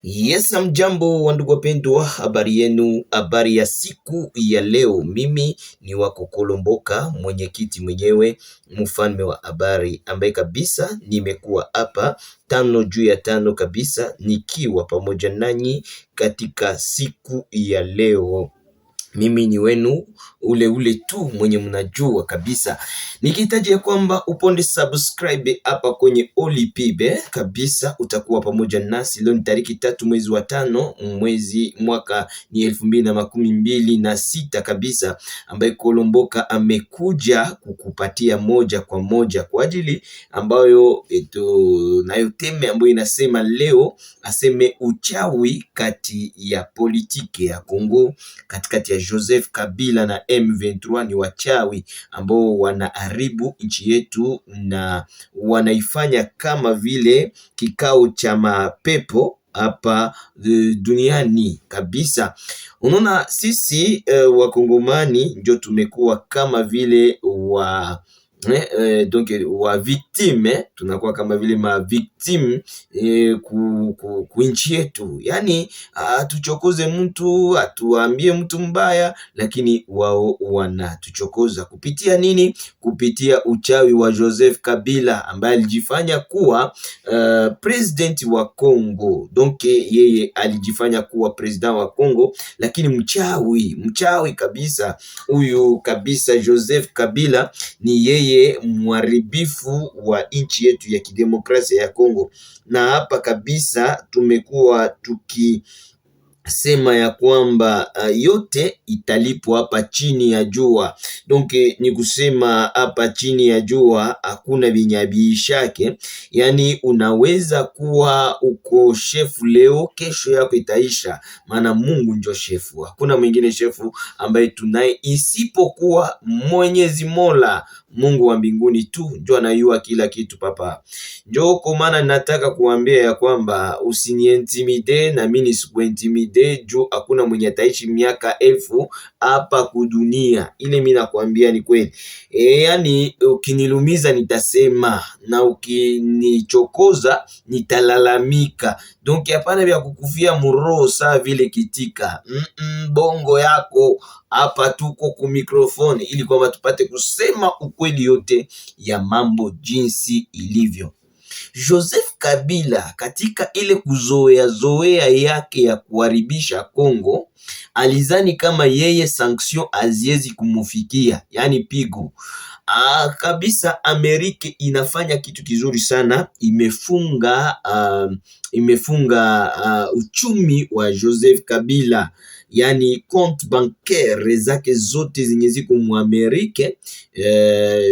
Yes, mjambo wandugu wapendwa, habari yenu, habari ya siku ya leo. Mimi ni wako Kolomboka, mwenyekiti mwenyewe, mfalme wa habari, ambaye kabisa nimekuwa hapa 5 juu ya 5 kabisa, nikiwa pamoja nanyi katika siku ya leo. Mimi ni wenu ule tu mwenye mnajua kabisa. Nikihitaji ya kwamba uponde subscribe hapa kwenye Olipibe kabisa, utakuwa pamoja nasi. Leo ni tariki 3 mwezi wa 5 mwaka ni 2026 kabisa, ambaye Kolomboka amekuja kukupatia moja kwa moja kwa ajili ambayo nayo teme ambayo inasema leo aseme uchawi kati ya politiki ya Kongo, katikati ya Joseph Kabila na M23 ni wachawi ambao wanaharibu nchi yetu na wanaifanya kama vile kikao cha mapepo hapa duniani kabisa. Unaona, sisi wakongomani ndio tumekuwa kama vile donc wa victime, tunakuwa kama vile ma victime ku nchi yetu. Yani tuchokoze mtu, atuambie mtu mbaya, lakini wao wanatuchokoza kupitia nini? Kupitia uchawi wa Joseph Kabila ambaye alijifanya kuwa president wa Kongo. Donc yeye alijifanya kuwa president wa Kongo, lakini mchawi kabisa. Huyu kabisa Joseph Kabila ni yeye mharibifu wa nchi yetu ya kidemokrasia ya Kongo, na hapa kabisa tumekuwa tukisema ya kwamba yote italipwa hapa chini ya jua. Donc ni kusema hapa chini ya jua hakuna vinyabishake. Yani unaweza kuwa uko shefu leo, kesho yako itaisha, maana Mungu ndio shefu. Hakuna mwingine shefu ambaye tunaye isipokuwa Mwenyezi Mola, Mungu wa mbinguni tu ndio anayua kila kitu papa. Ndio kwa maana nataka kuambia ya kwamba usiniintimide na mimi nisikuintimide, juu hakuna mwenye ataishi miaka 1000 hapa kudunia. Ile mimi nakwambia ni kweli. Yani ukinilumiza nitasema, na ukinichokoza nitalalamika. Donc hapana vya kukufia muroho saa vile kitika. Bongo yako hapa, tuko ku mikrofoni ili kwamba tupate kusema ukweli yote ya mambo jinsi ilivyo. Joseph Kabila katika ile kuzoea yake ya kuharibisha Kongo, alizani kama yeye sanction haziwezi kumufikia, yani pigo kabisa. Amerika inafanya kitu kizuri sana, imefunga uchumi wa Joseph Kabila, yani compte bancaire zake zote zenye ziko mu Amerika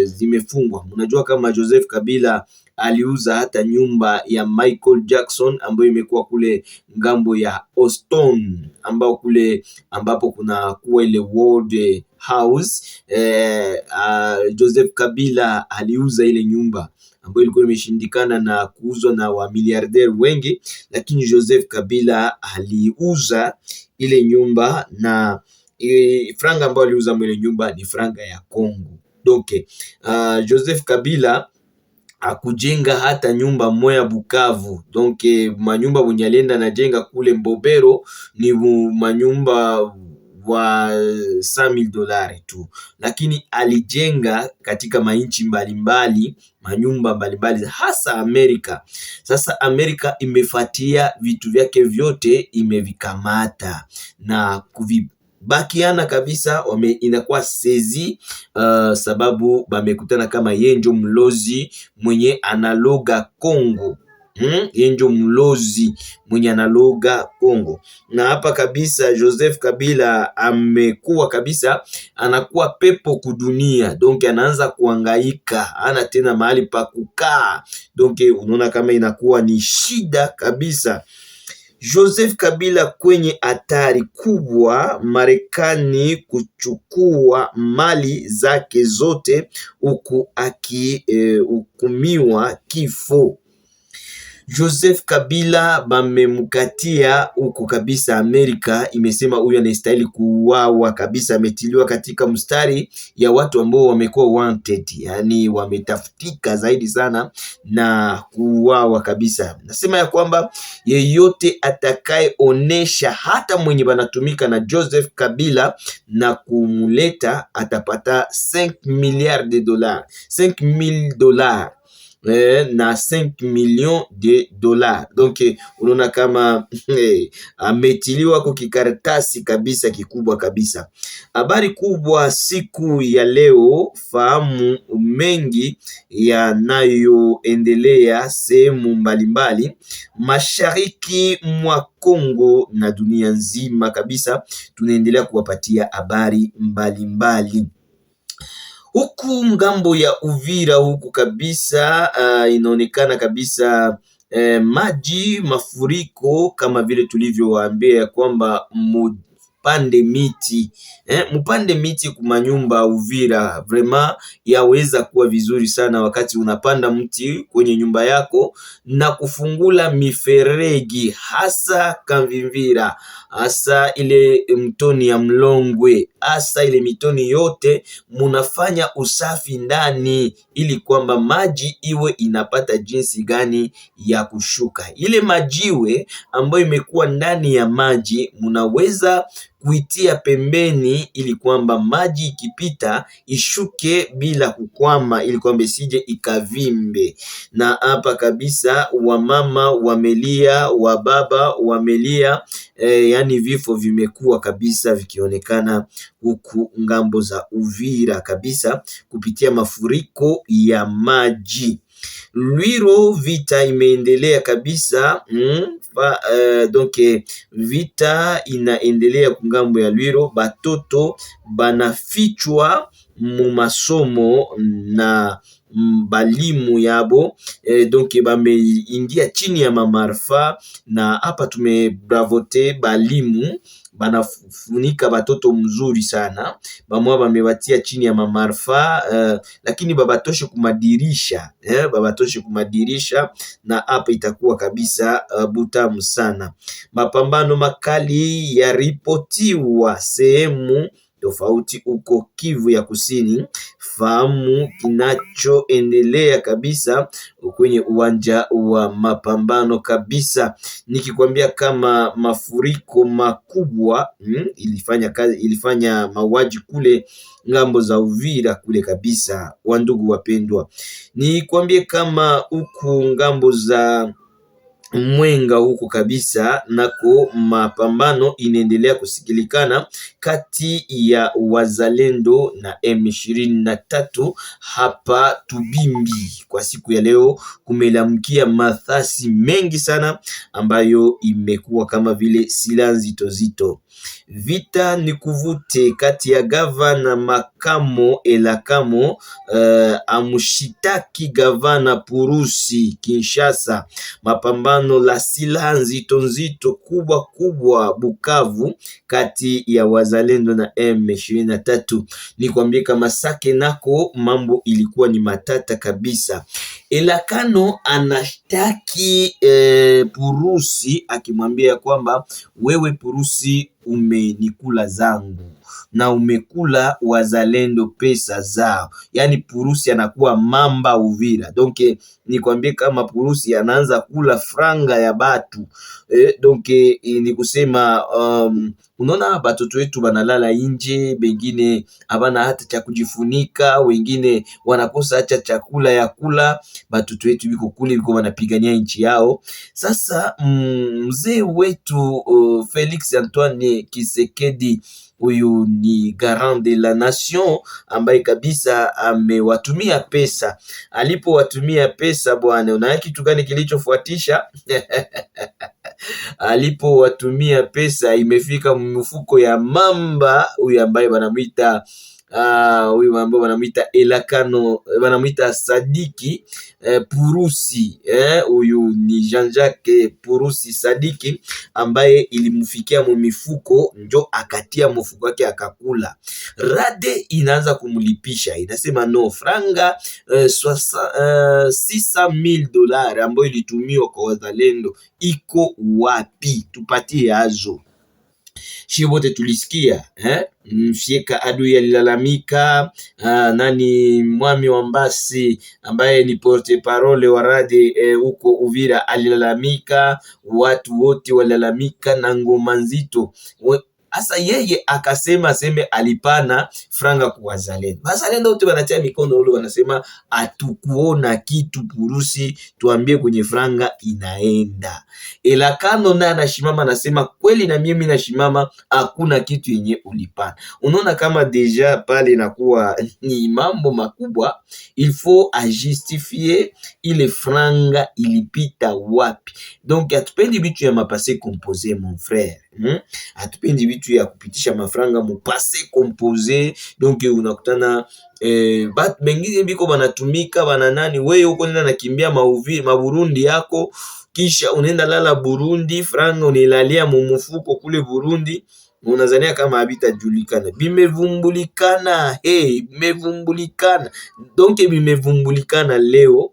zimefungwa. Mnajua kama Joseph Kabila aliuza hata nyumba ya Michael Jackson ambayo imekuwa kule ngambo ya Austin, ambapo kuna kuwa ile World House. Joseph Kabila aliuza ile nyumba ambayo ilikuwa imeshindikana na kuuzwa na wa miliardaire wengi, lakini Joseph Kabila aliuza ile nyumba, na franga ambayo aliuza ile nyumba ni franga ya Kongo. Donc Joseph Kabila akujenga hata nyumba moya Bukavu. Donc manyumba mwenye alienda na jenga kule Mbobero ni manyumba wa $100,000 tu, lakini alijenga katika mainchi mbalimbali manyumba mbalimbali, hasa Amerika. Sasa Amerika imefatia vitu vyake vyote, imevikamata na bakiana kabisa, inakuwa sezi sababu bamekutana kama yenjo mlozi mwenye analoga Kongo. Yenjo mlozi mwenye analoga Kongo. Na hapa kabisa Joseph Kabila amekuwa kabisa anakuwa pepo kudunia. Donc anaanza kuhangaika, ana tena mahali pa kukaa. Donc unaona kama inakuwa ni shida kabisa. Joseph Kabila kwenye hatari kubwa, Marekani kuchukua mali zake zote, huku akihukumiwa kifo. Joseph Kabila bamemkatia huko kabisa. Amerika imesema huyu anastahili kuuawa kabisa, ametiliwa katika mstari ya watu ambao wamekuwa wanted, yani wametafutika zaidi sana na kuuawa kabisa. Nasema ya kwamba yeyote atakayeonesha hata mwenye banatumika na Joseph Kabila na kumuleta atapata 5 milliards de dollars, 5000 dollars na 5 millions de dollars. Donc unaona kama ametiliwa kwa kikaratasi kabisa kikubwa kabisa. Habari kubwa siku ya leo, fahamu mengi yanayoendelea sehemu mbalimbali mashariki mwa Kongo na dunia nzima kabisa. Tunaendelea kuwapatia habari mbalimbali. Huku ngambo ya Uvira huku kabisa inaonekana kabisa maji mafuriko, kama vile tulivyowaambia kwamba mupande miti kumanyumba Uvira. Vraiment yaweza kuwa vizuri sana wakati unapanda mti kwenye nyumba yako na kufungula miferegi, hasa Kamvimvira, hasa ile mtoni ya Mlongwe, hasa ile mitoni yote munafanya usafi ndani, ili kwamba maji iwe inapata jinsi gani ya kushuka. Ile majiwe ambayo imekuwa ndani ya maji munaweza kuitia pembeni, ili kwamba maji ikipita ishuke bila kukwama, ili kwamba isije ikavimbe. Na hapa kabisa wamama wamelia, wababa wamelia, yani vifo vimekuwa kabisa vikionekana huku ngambo za Uvira kabisa kupitia mafuriko ya maji. Lwiro vita imeendelea kabisa. Donc vita inaendelea kungambo ya Lwiro, batoto banafichwa mu masomo na balimu yabo. Donc bameingia chini ya mamarfa, na hapa tumebravote balimu banafunika batoto mzuri sana. Bamwa bamebatia chini ya mamarfa, lakini babatoshe kumadirisha, babatoshe kumadirisha, na hapa itakuwa kabisa butamu sana. Mapambano makali yaripotiwa sehemu tofauti uko Kivu ya Kusini. Fahamu kinachoendelea kabisa kwenye uwanja wa mapambano kabisa, nikikwambia kama mafuriko makubwa ilifanya mauaji kule ngambo za Uvira kule kabisa. Wandugu wapendwa, nikwambie kama huku ngambo za Mwenga huko kabisa nako mapambano inaendelea kusikilikana kati ya wazalendo na M23 hapa Tubimbi. Kwa siku ya leo kumelamkia mathasi mengi sana ambayo imekuwa kama vile silaha nzito zito. Vita ni kuvute kati ya gavana Makamo Elakamo amushitaki gavana Purusi Kinshasa. Mapambano la silaha nzito nzito kubwa kubwa Bukavu kati ya wazalendo na M23. Ni kuambia kama Sake nako mambo ilikuwa ni matata kabisa. Elakano anashtaki Purusi akimwambia kwamba wewe Purusi umenikula zangu na umekula wazalendo pesa zao. Yani Purusi anakuwa mamba Uvira. Donc nikwambie kama Purusi anaanza kula franga ya batu. Donc ni kusema unaona batoto wetu banalala nje, bengine habana hata cha kujifunika, wengine wanakosa hata chakula ya kula. Batoto wetu biko kule biko wanapigania nchi yao. Sasa mzee wetu Felix Antoine Kisekedi, huyu ni garant de la nation ambaye kabisa amewatumia pesa. Alipowatumia pesa bwana, unaona kitu gani kilichofuatisha? Alipowatumia pesa imefika mfuko ya mamba huyu ambaye wanamuita huyu ambao wanamuita Elakano, wanamuita Sadiki Purusi. Huyu ni Jean-Jacques Purusi Sadiki, ambaye ilimfikia mifuko, njo akatia mfuko wake akakula. Rade inaanza kumulipisha, inasema no, franga $600,000 ambayo ilitumiwa kwa wazalendo iko wapi? Tupatie azo. Shie wote tulisikia Mfieka Adui alilalamika, nani Mwami wa Mbasi ambaye ni porte parole wa Rade huko Uvira alilalamika, watu wote walalamika na ngoma nzito. Asa yeye akasema aseme alipana franga kwa wazalendo. Wazalendo wote wanatia mikono ule, wanasema atukuona kitu Purusi, tuambie kwenye franga inaenda. Elakano na anashimama anasema kweli na mimi nashimama, hakuna kitu yenye ulipana. Unaona kama deja pale inakuwa ni mambo makubwa. Il faut ajustifier ile franga ilipita wapi. Donc atupendi bitu ya mapase compose mon frère. Atupendi bitu ya kupitisha mafranga mupase compose. Donc unakutana bat mengine biko banatumika bana nani, wewe uko nenda nakimbia maburundi yako, kisha unaenda lala Burundi, franga unilalia mumufuko kule Burundi, unazania kama habitajulikana. Bimevumbulikana, bimevumbulikana. Donc bimevumbulikana leo,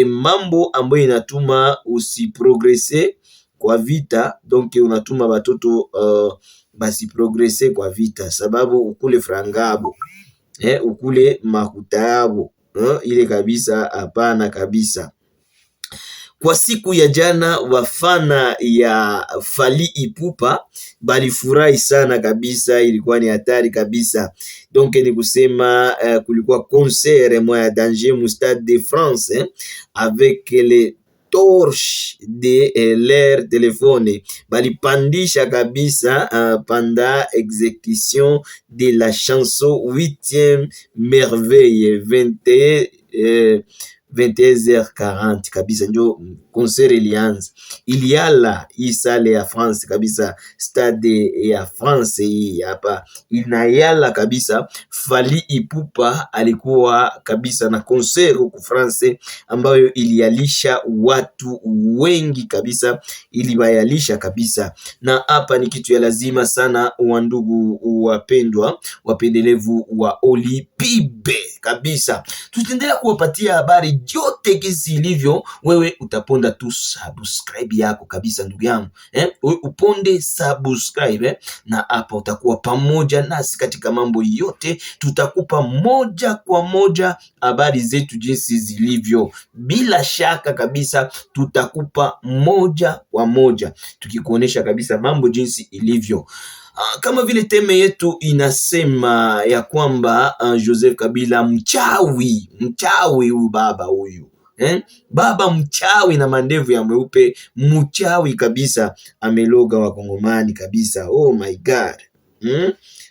mambo ambayo inatuma usiprogrese kwa vita. Donc unatuma batoto basi progrese kwa vita, sababu ukule frangabo, ukule makuta yabo, ile kabisa hapana kabisa. Kwa siku ya jana wafana ya Fally Ipupa balifurahi sana kabisa, ilikuwa ni hatari kabisa. Donc ni kusema kulikuwa concert moya danger mu Stade de France avec les torches de leur téléphone, balipandisha kabisa pendant exécution de la chanson 8e merveille 21h40 kabisa, njo concert ilianza. Iliala hii sale ya France kabisa, stade ya France hii hapa inayala kabisa. Fally Ipupa alikuwa kabisa na concert huku France ambayo ilialisha watu wengi kabisa, ilibayalisha kabisa. Na hapa ni kitu ya lazima sana, wandugu wapendwa, wapendelevu wa Olipibe kabisa. Tutaendelea kuwapatia habari yote kisi ilivyo. Wewe utaponda tu subscribe yako kabisa ndugu yangu, wewe uponde subscribe, na hapa utakuwa pamoja nasi katika mambo yote. Tutakupa moja kwa moja habari zetu jinsi zilivyo, bila shaka kabisa tutakupa moja kwa moja, tukikuonesha kabisa mambo jinsi ilivyo. Kama vile teme yetu inasema ya kwamba Joseph Kabila mchawi huyu baba huyu, baba mchawi na mandevu ya mweupe, mchawi kabisa, ameloga wakongomani kabisa. Oh my God.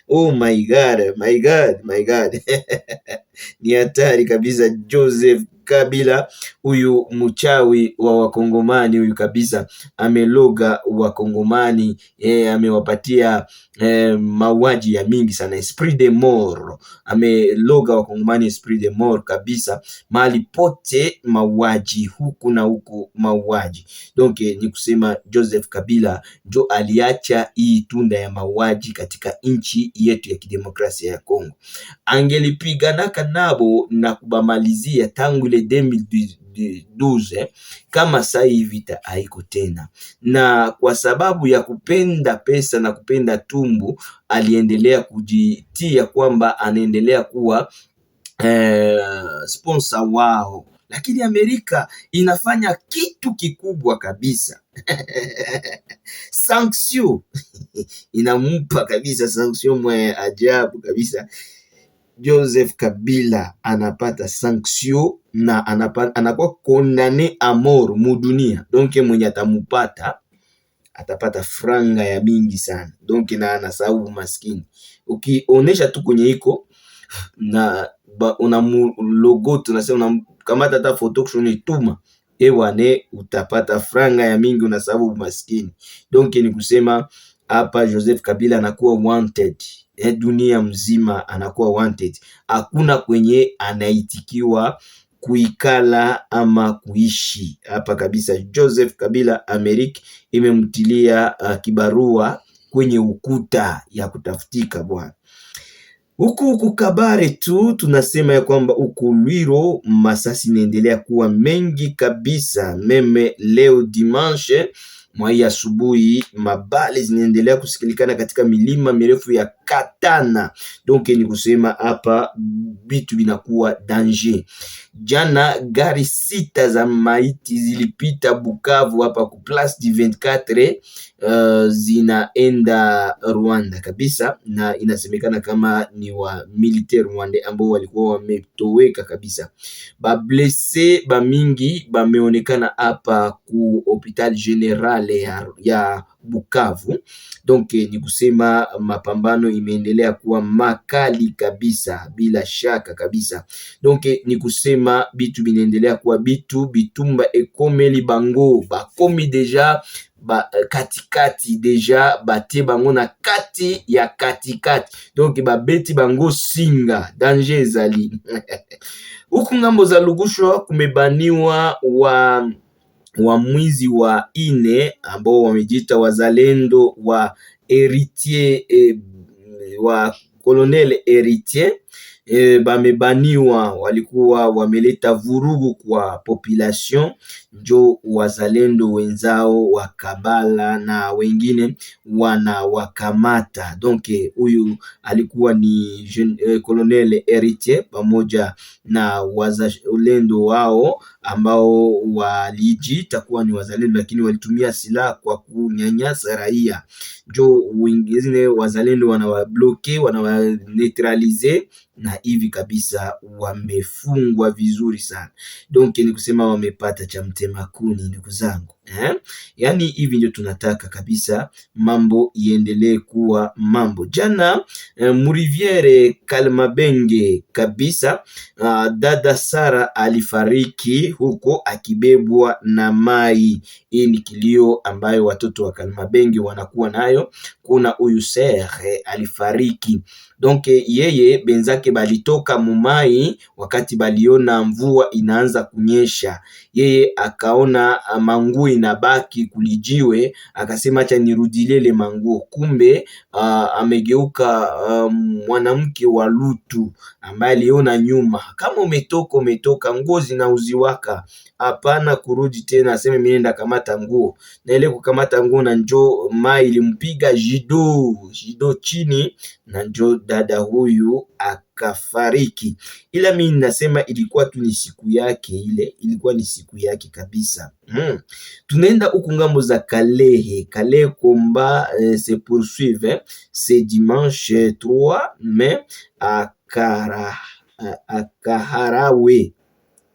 Oh my God, my God, my God. Ni hatari kabisa. Joseph Kabila huyu mchawi wa wakongomani huyu kabisa, ameloga wakongomani, amewapatia mauaji ya mingi sana, esprit de mort. Ameloga wakongomani esprit de mort kabisa, mahali pote mauaji, huku na huku mauaji. Donc ni kusema Joseph Kabila njo aliacha hii tunda ya mauaji katika nchi yetu ya kidemokrasia ya Kongo. Angelipiganaka nabo na kubamalizia tangu ile 2012, kama saa hii vita haiko tena. Na kwa sababu ya kupenda pesa na kupenda tumbu, aliendelea kujitia kwamba anaendelea kuwa sponsor wao. Lakini Amerika inafanya kitu kikubwa kabisa. Sanction inampa kabisa, sanction mwe ajabu kabisa. Joseph Kabila anapata sanction na anakuwa condamné à mort mudunia. Donc mwenye atamupata atapata franga ya mingi sana. Donc na anasahau maskini. Ukionesha tu kwenye iko na una logo, tunasema unakamata hata photo ituma, ewane utapata franga ya mingi, unasahau maskini. Donc ni kusema hapa Joseph Kabila anakuwa wanted. dunia mzima anakuwa wanted. Hakuna kwenye anaitikiwa kuikala ama kuishi hapa kabisa. Joseph Kabila Amerika imemtilia kibarua kwenye ukuta ya kutafutika bwana. Huku Kabare tu tunasema ya kwamba huku Lwiro masasi inaendelea kuwa mengi kabisa. Meme leo dimanche mwai asubuhi mabale zinaendelea kusikilikana katika milima mirefu ya Katana. Donc ni kusema hapa vitu vinakuwa danger. Jana gari sita za maiti zilipita Bukavu hapa ku Place du 24 zinaenda Rwanda kabisa, na inasemekana kama ni wa militaire Rwanda ambao walikuwa wametoweka kabisa. Ba blesse ba mingi bameonekana hapa ku hopital general ya Bukavu. Donc ni kusema mapambano imeendelea kuwa makali kabisa bila shaka kabisa. Donc ni kusema bitu binaendelea kuwa bitumba ekomeli bango bakomi deja katikati deja bate bango na kati ya katikati, donc babeti bango singa danger ezali. Huku ngambo za Lugushwa kumebaniwa wa mwizi wa ine ambao wamejiita wazalendo wa Héritier wa Colonel Héritier. Bamebaniwa, walikuwa wameleta vurugu kwa population, njo wazalendo wenzao wa Kabala na wengine wanawakamata. Donc huyu alikuwa ni Colonel Héritier pamoja na wazalendo wao ambao walijiita kuwa ni wazalendo, lakini walitumia silaha kwa kunyanyasa raia. Njo wengine wazalendo wanawabloke, wanawaneutralize, na hivi kabisa wamefungwa vizuri sana. Donc ni kusema wamepata cha mtema kuni, ndugu zangu. Yani hivi ndio tunataka kabisa mambo iendelee kuwa mambo. Jana Muriviere Kalmabenge kabisa, dada Sara alifariki huko akibebwa na mai. Hii ni kilio ambayo watoto wa Kalmabenge wanakuwa nayo. Kuna huyu Serre alifariki. Donc yeye benzake balitoka mumai wakati baliona mvua inaanza kunyesha. Yeye akaona manguo inabaki kulijiwe, akasema acha nirudilele manguo. Kumbe amegeuka mwanamke wa Lutu ambaye aliona nyuma, kama umetoka nguo zinauziwaka, hapana kurudi tena, aseme mimi nenda kamata nguo. Na ile kukamata nguo na njo mai ilimpiga jido chini, na njo dada huyu akafariki. Ila mimi nasema ilikuwa tu ni siku yake, ile ilikuwa ni siku yake kabisa. Tunaenda huku ngambo za Kalehe combat se poursuivre ce dimanche 3 mai à Kaharawe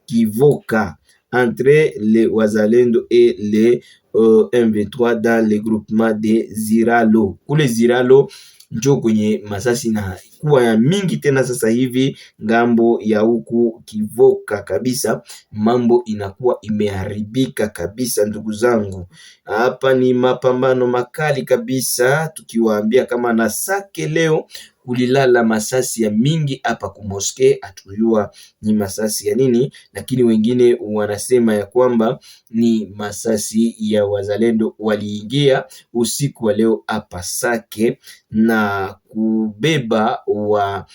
Kivoka entre les Wazalendo et les M23 dans le groupement de Ziralo. Kule Ziralo njo kwenye masasi na kuwa ya mingi tena sasa hivi ngambo ya huku Kivoka kabisa, mambo inakuwa imeharibika kabisa ndugu zangu. Hapa ni mapambano makali kabisa, tukiwaambia kama na Sake leo kulilala masasi ya mingi hapa kumoske, atujua ni masasi ya nini, lakini wengine wanasema ya kwamba ni masasi ya wazalendo waliingia usiku wa leo hapa Sake na kubeba wa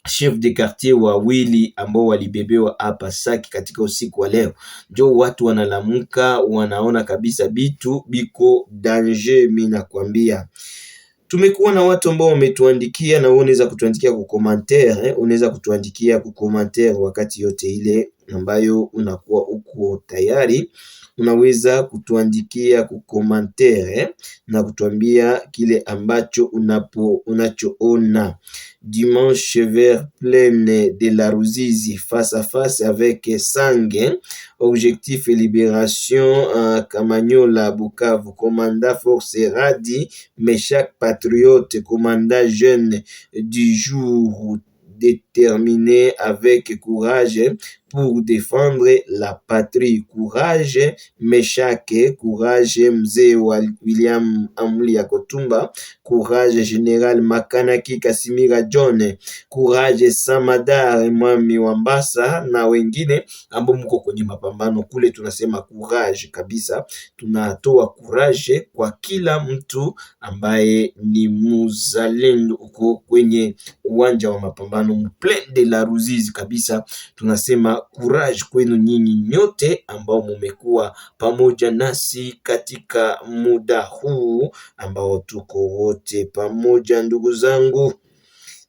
chef de quartier wawili ambao walibebewa hapa Sake katika usiku wa leo. Njo watu wanalamuka, wanaona kabisa bitu biko danger. Mimi nakwambia tumekuwa na watu ambao wametuandikia, na unaweza kutuandikia ku commentaire, unaweza kutuandikia ku commentaire wakati yote ile ambayo unakuwa uko tayari, unaweza kutuandikia ku commentaire na kutuambia kile ambacho unachoona. Dimanche vers plaine de la Ruzizi, face à face avec Sangue, objectif et libération Kamanyola Bukavu, commandant force Radi Meshak patriote, commandant jeune du jour, déterminé avec courage pour défendre la patrie. Courage Meshake, courage mzee wa William Amuli ya Kotumba, courage General Makanaki Kasimira John, courage Samadar Mwami Wambasa na wengine ambao mko kwenye mapambano kule. Tunasema courage kabisa, tunatoa courage kwa kila mtu ambaye ni muzalendo uko kwenye uwanja wa mapambano Plaine de la Ruzizi kabisa. Tunasema courage kwenu nyinyi nyote ambao mumekuwa pamoja nasi katika muda huu ambao tuko wote pamoja. Ndugu zangu,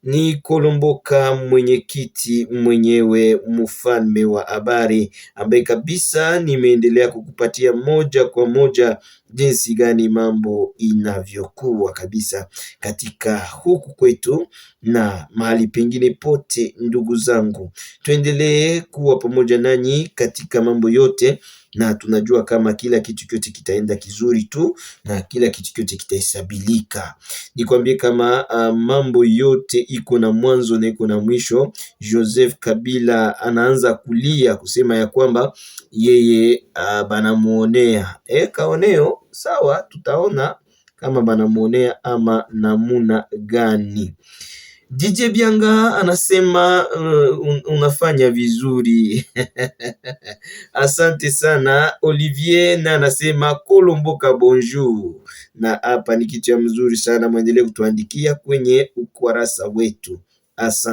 ni Kolomboka, mwenyekiti mwenyewe, mfalme wa habari, ambaye kabisa nimeendelea kukupatia moja kwa moja jinsi gani mambo inavyokuwa kabisa katika huku kwetu na mahali pengine pote. Ndugu zangu, tuendelee kuwa pamoja nanyi katika mambo yote, na tunajua kama kila kitu kyote kitaenda kizuri tu na kila kitu kyote kitahesabilika. Nikwambie kama mambo yote iko na mwanzo na iko na mwisho. Joseph Kabila anaanza kulia kusema ya kwamba yeye banamuonea. Kaoneo sawa, tutaona kama banamuonea ama namuna gani. DJ Bianga anasema unafanya vizuri. Asante sana. Olivier na anasema Kolomboka bonjour. Na hapa ni kitu ya mzuri sana, mwendelee kutuandikia kwenye ukurasa wetu. Asante.